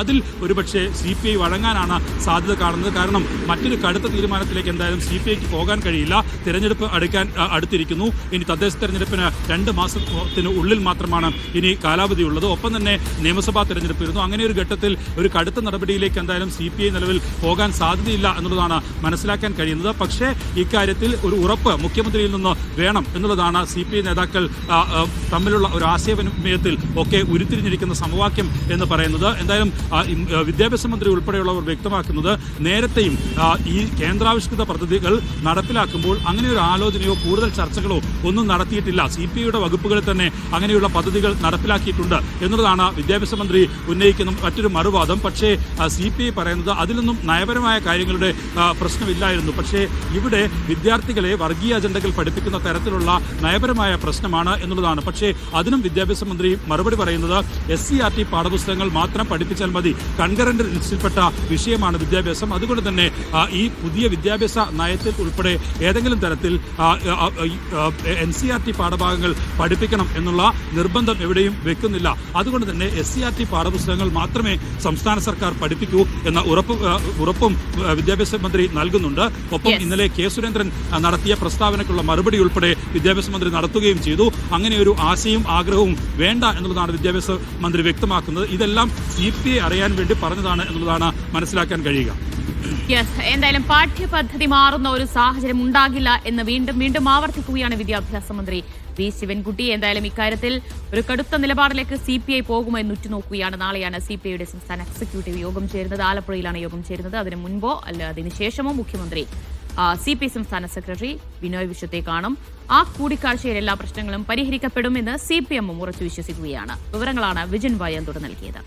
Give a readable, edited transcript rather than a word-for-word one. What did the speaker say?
അതിൽ ഒരുപക്ഷെ CPI വഴങ്ങാനാണ് സാധ്യത കാണുന്നത്. കാരണം മറ്റൊരു കടുത്ത തീരുമാനത്തിലേക്ക് എന്തായാലും CPIക്ക് പോകാൻ കഴിയില്ല. തിരഞ്ഞെടുപ്പ് അടുത്തിരിക്കുന്നു. ഇനി തദ്ദേശ തെരഞ്ഞെടുപ്പിന് 2 മാസത്തിന് ഉള്ളിൽ മാത്രമാണ് ഇനി കാലാവധിയുള്ളത്. ഒപ്പം തന്നെ നിയമസഭാ തെരഞ്ഞെടുപ്പ് വരുന്നു. അങ്ങനെ ഒരു ഘട്ടത്തിൽ ഒരു കടുത്ത നടപടിയിലേക്ക് എന്തായാലും CPI നിലവിൽ പോകാൻ സാധ്യതയില്ല എന്നുള്ളതാണ് മനസ്സിലാക്കാൻ കഴിയുന്നത്. പക്ഷേ ഇക്കാര്യത്തിൽ ഒരു ഉറപ്പ് മുഖ്യമന്ത്രിയിൽ നിന്ന് വേണം എന്നുള്ളതാണ് CPI നേതാക്കൾ തമ്മിലുള്ള ഒരു ആശയവിനിമയത്തിൽ ഒക്കെ ഉരുത്തിരിഞ്ഞിരിക്കുന്ന സമവാക്യം എന്ന് പറയുന്നത്. എന്തായാലും വിദ്യാഭ്യാസ മന്ത്രി ഉൾപ്പെടെയുള്ളവർ വ്യക്തമാക്കുന്നത് നേരത്തെയും ഈ കേന്ദ്രാവിഷ്കൃത പദ്ധതികൾ നടപ്പിലാക്കുമ്പോൾ അങ്ങനെ ഒരു ആലോചനയോ കൂടുതൽ ചർച്ചകളോ ഒന്നും നടത്തിയിട്ടില്ല. CPIയുടെ വകുപ്പുകളിൽ തന്നെ അങ്ങനെയുള്ള പദ്ധതികൾ നടപ്പിലാക്കിയിട്ടുണ്ട് എന്നുള്ളതാണ് വിദ്യാഭ്യാസ മന്ത്രി ഉന്നയിക്കുന്ന മറ്റൊരു മറുവാദം. പക്ഷേ CPI പറയുന്നത് അതിലൊന്നും നയപരമായ കാര്യങ്ങളുടെ പ്രശ്നമില്ലായിരുന്നു. പക്ഷേ ഇവിടെ വിദ്യാർത്ഥികളെ വർഗീയ അജണ്ടകൾ പഠിപ്പിക്കുന്ന തരത്തിലുള്ള നയപരമായ പ്രശ്നമാണ് എന്നുള്ളതാണ്. പക്ഷേ അതിനും വിദ്യാഭ്യാസ മന്ത്രി മറുപടി പറയുന്നത് SCERT പാഠപുസ്തകങ്ങൾ മാത്രം പഠിപ്പിച്ചാൽ മതി. കൺകറന്റ് ലിസ്റ്റിൽപ്പെട്ട വിഷയമാണ് വിദ്യാഭ്യാസം. അതുകൊണ്ട് തന്നെ ഈ പുതിയ വിദ്യാഭ്യാസ നയത്തിൽ ഉൾപ്പെടെ ഏതെങ്കിലും തരത്തിൽ NCERT പാഠഭാഗങ്ങൾ പഠിപ്പിക്കണം എന്നുള്ള നിർബന്ധം എവിടെയും വെക്കുന്നില്ല. അതുകൊണ്ട് തന്നെ SCERT പാഠപുസ്തകങ്ങൾ മാത്രമേ സംസ്ഥാന സർക്കാർ പഠിപ്പിക്കൂ എന്ന ഉറപ്പും വിദ്യാഭ്യാസ മന്ത്രി നൽകുന്നുണ്ട്. ഒപ്പം ഇന്നലെ K. സുരേന്ദ്രൻ നടത്തിയ പ്രസ്താവനയ്ക്കുള്ള മറുപടി ഉൾപ്പെടെ വിദ്യാഭ്യാസ മന്ത്രി നടത്തുകയും ചെയ്തു. അങ്ങനെ ഒരു ആശയും ആഗ്രഹവും വേണ്ട എന്നുള്ളതാണ് വിദ്യാഭ്യാസ മന്ത്രി വ്യക്തമാക്കുന്നത്. ഇതെല്ലാം CPI അറിയാൻ വേണ്ടി പറഞ്ഞതാണ് എന്നുള്ളതാണ് മനസ്സിലാക്കാൻ കഴിയുക. എന്തായാലും പാഠ്യപദ്ധതി മാറുന്ന ഒരു സാഹചര്യം ഉണ്ടാകില്ല എന്ന് വീണ്ടും ആവർത്തിക്കുകയാണ് വിദ്യാഭ്യാസ മന്ത്രി വി ശിവൻകുട്ടി. എന്തായാലും ഇക്കാര്യത്തിൽ ഒരു കടുത്ത നിലപാടിലേക്ക് CPI പോകുമോ എന്ന് ഉറ്റുനോക്കുകയാണ്. നാളെയാണ് CPIയുടെ സംസ്ഥാന എക്സിക്യൂട്ടീവ് യോഗം ചേരുന്നത്. ആലപ്പുഴയിലാണ് യോഗം ചേരുന്നത്. അതിനു മുൻപോ അല്ല അതിനുശേഷമോ മുഖ്യമന്ത്രി CPI സംസ്ഥാന സെക്രട്ടറി ബിനോയ് വിശ്വത്തെ കാണും. ആ കൂടിക്കാഴ്ചയിൽ എല്ലാ പ്രശ്നങ്ങളും പരിഹരിക്കപ്പെടുമെന്ന് CPM ഉറച്ചു വിശ്വസിക്കുകയാണ്. വിവരങ്ങളാണ് വിജൻ വായന്തോട് നൽകിയത്.